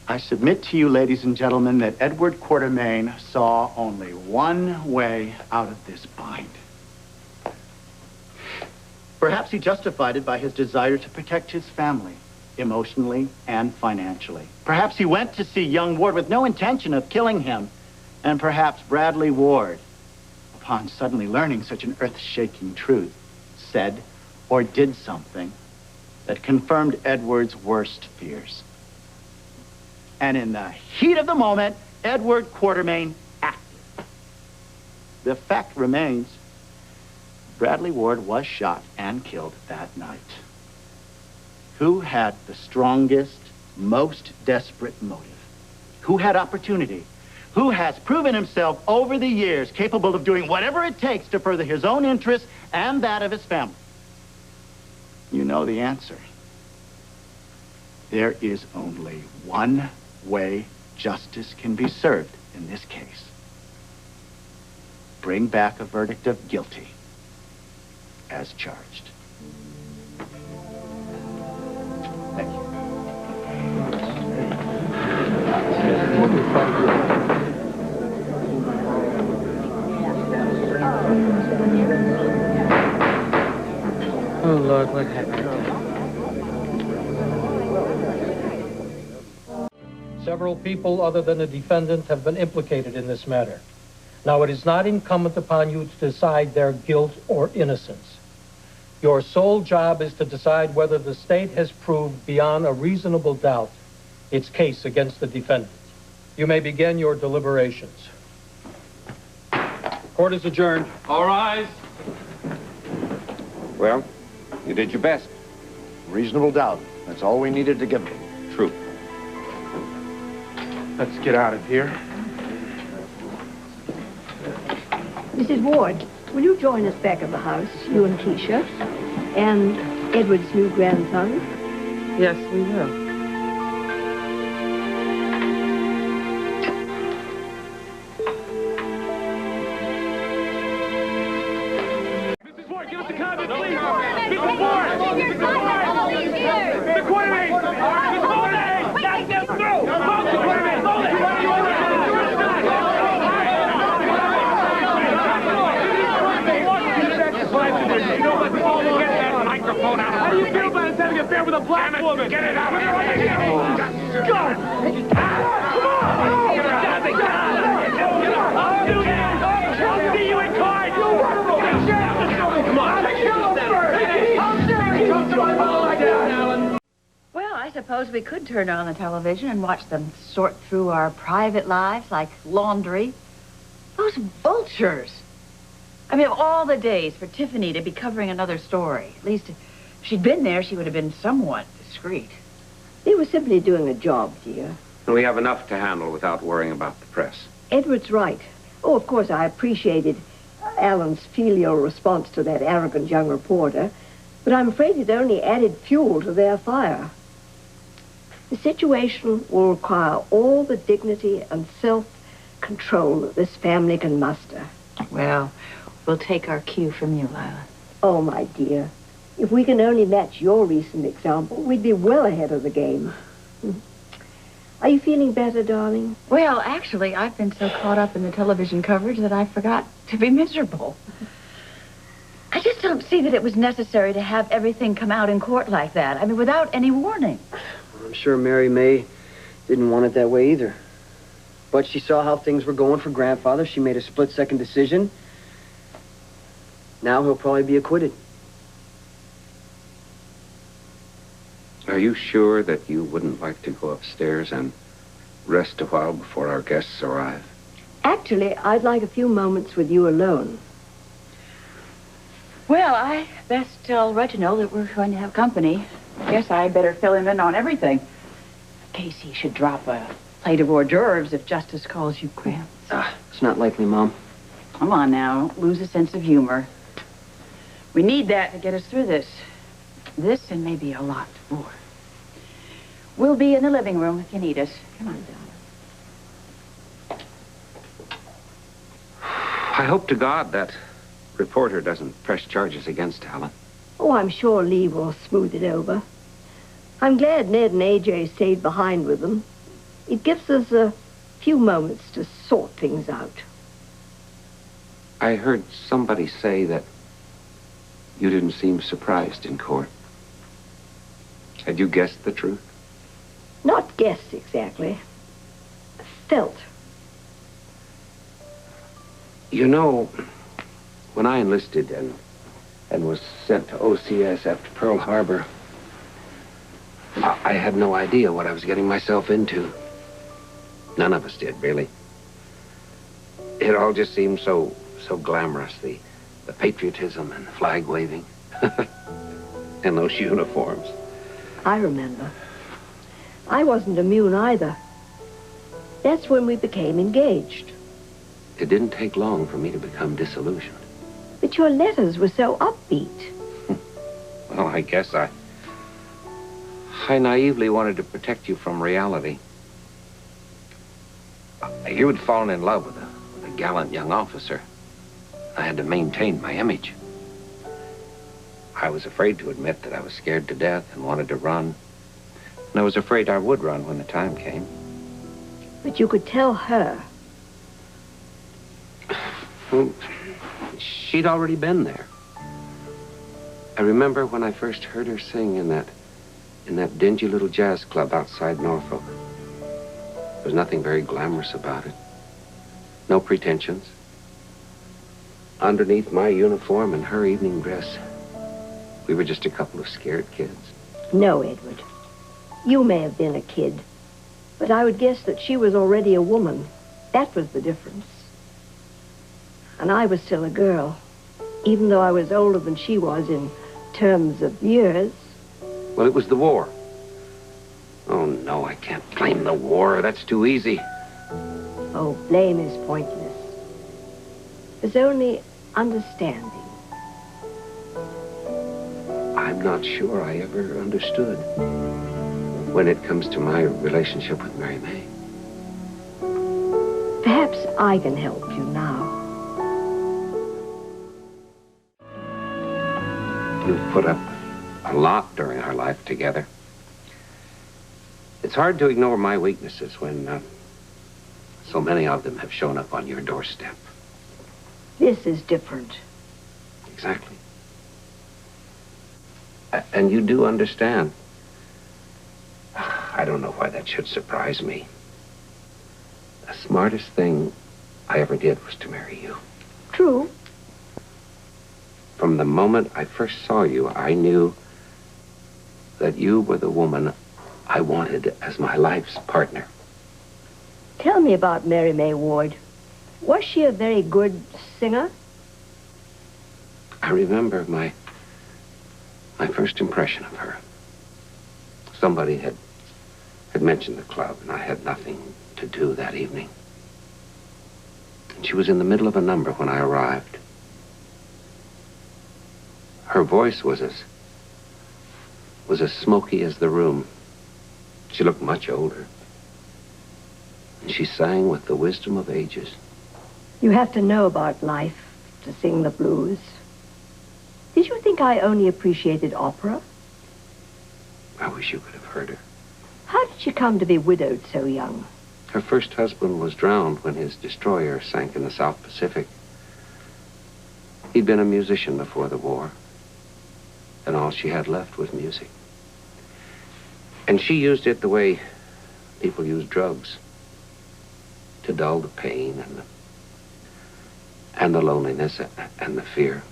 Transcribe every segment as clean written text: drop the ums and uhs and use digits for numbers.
I submit to you, ladies and gentlemen, that Edward Quartermain saw only one way out of this bind. Perhaps he justified it by his desire to protect his family, emotionally and financially. Perhaps he went to see young Ward with no intention of killing him. And perhaps Bradley Ward, upon suddenly learning such an earth-shaking truth, said or did something that confirmed Edward's worst fears. And in the heat of the moment, Edward Quartermain acted. The fact remains, Bradley Ward was shot and killed that night. Who had the strongest, most desperate motive? Who had opportunity? Who has proven himself over the years capable of doing whatever it takes to further his own interests and that of his family? You know the answer. There is only one way justice can be served in this case. Bring back a verdict of guilty as charged. Thank you. Oh, Lord, what happened? Several people other than the defendant have been implicated in this matter. Now, it is not incumbent upon you to decide their guilt or innocence. Your sole job is to decide whether the state has proved beyond a reasonable doubt its case against the defendant. You may begin your deliberations. Court is adjourned. All rise. Well, you did your best. Reasonable doubt. That's all we needed to give them. True. Let's get out of here. Mrs. Ward, will you join us back at the house, you and Keisha, and Edward's new grandson? Yes, we will. Mrs. Ward, give us the convent, please. Mrs. Ward! The Quartermain! Mrs. Ward! That's them through! Hold the Quartermain! Hold it! You know what? Get that microphone out of her. How do you feel about us having an affair with a black woman? Get it out of here! Go! Come on! Get out! I'll do that! I'll see you in court! Come on! Well, I suppose we could turn on the television and watch them sort through our private lives like laundry. Those vultures! I mean, of all the days for Tiffany to be covering another story, at least if she'd been there, she would have been somewhat discreet. They were simply doing a job, dear. We have enough to handle without worrying about the press. Edward's right. Oh, of course, I appreciated Alan's filial response to that arrogant young reporter, but I'm afraid it only added fuel to their fire. The situation will require all the dignity and self-control that this family can muster. Well, we'll take our cue from you, Lila. Oh, my dear. If we can only match your recent example, we'd be well ahead of the game. Are you feeling better, darling? Well, actually, I've been so caught up in the television coverage that I forgot to be miserable. I just don't see that it was necessary to have everything come out in court like that. I mean, without any warning. I'm sure Mary May didn't want it that way either. But she saw how things were going for Grandfather. She made a split-second decision. Now he'll probably be acquitted. Are you sure that you wouldn't like to go upstairs and rest a while before our guests arrive? Actually, I'd like a few moments with you alone. Well, I best tell Reginald that we're going to have company. I guess I better fill him in on everything. In case he should drop a plate of hors d'oeuvres if Justus calls you Gramps. It's not likely, Mom. Come on now, don't lose a sense of humor. We need that to get us through this. This and maybe a lot more. We'll be in the living room if you need us. Come on, darling. I hope to God that reporter doesn't press charges against Alan. Oh, I'm sure Lee will smooth it over. I'm glad Ned and AJ stayed behind with them. It gives us a few moments to sort things out. I heard somebody say that you didn't seem surprised in court. Had you guessed the truth? Not guessed exactly. Felt. You know, when I enlisted and was sent to OCS after Pearl Harbor, I had no idea what I was getting myself into. None of us did, really. It all just seemed so glamorous, the patriotism and the flag waving and those uniforms. I remember. I wasn't immune either. That's when we became engaged. It didn't take long for me to become disillusioned. But your letters were so upbeat. Well, I guess I naively wanted to protect you from reality. You had fallen in love with a gallant young officer. I had to maintain my image. I was afraid to admit that I was scared to death and wanted to run. And I was afraid I would run when the time came. But you could tell her. Well, she'd already been there. I remember when I first heard her sing in that dingy little jazz club outside Norfolk. There was nothing very glamorous about it. No pretensions. Underneath my uniform and her evening dress, we were just a couple of scared kids. No, Edward. You may have been a kid, but I would guess that she was already a woman. That was the difference. And I was still a girl, even though I was older than she was in terms of years. Well, it was the war. Oh, no, I can't blame the war. That's too easy. Oh, blame is pointless. There's only understanding. I'm not sure I ever understood when it comes to my relationship with Mary May. Perhaps I can help you now. We've put up a lot during our life together. It's hard to ignore my weaknesses when so many of them have shown up on your doorstep. This is different. Exactly. And you do understand. I don't know why that should surprise me. The smartest thing I ever did was to marry you. True. From the moment I first saw you, I knew that you were the woman I wanted as my life's partner. Tell me about Mary May Ward. Was she a very good singer? I remember my first impression of her. Somebody had mentioned the club, and I had nothing to do that evening. And she was in the middle of a number when I arrived. Her voice was as smoky as the room. She looked much older. And she sang with the wisdom of ages. You have to know about life to sing the blues. Did you think I only appreciated opera? I wish you could have heard her. How did she come to be widowed so young? Her first husband was drowned when his destroyer sank in the South Pacific. He'd been a musician before the war, and all she had left was music. And she used it the way people use drugs, to dull the pain and the loneliness and the fear.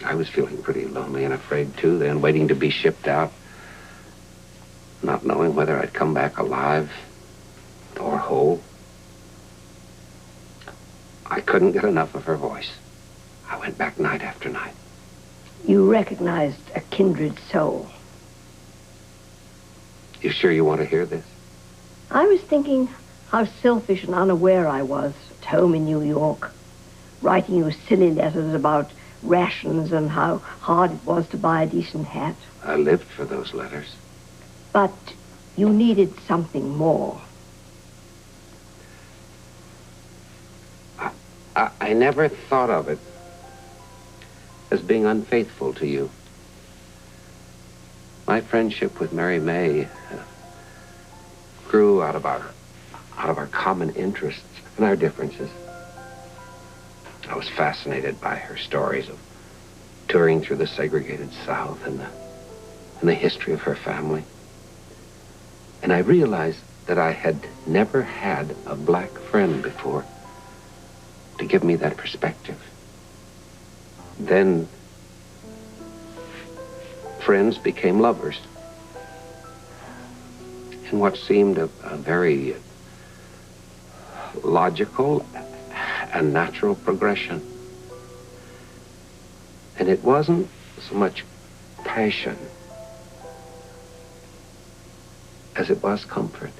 I was feeling pretty lonely and afraid, too, then, waiting to be shipped out, not knowing whether I'd come back alive or whole. I couldn't get enough of her voice. I went back night after night. You recognized a kindred soul. You sure you want to hear this? I was thinking how selfish and unaware I was at home in New York, writing you silly letters about rations and how hard it was to buy a decent hat. I lived for those letters. But you needed something more. I never thought of it as being unfaithful to you. My friendship with Mary May grew out of our common interests and our differences. I was fascinated by her stories of touring through the segregated South and the history of her family. And I realized that I had never had a black friend before to give me that perspective. Then friends became lovers in what seemed a very logical and natural progression. And it wasn't so much passion as it was comfort.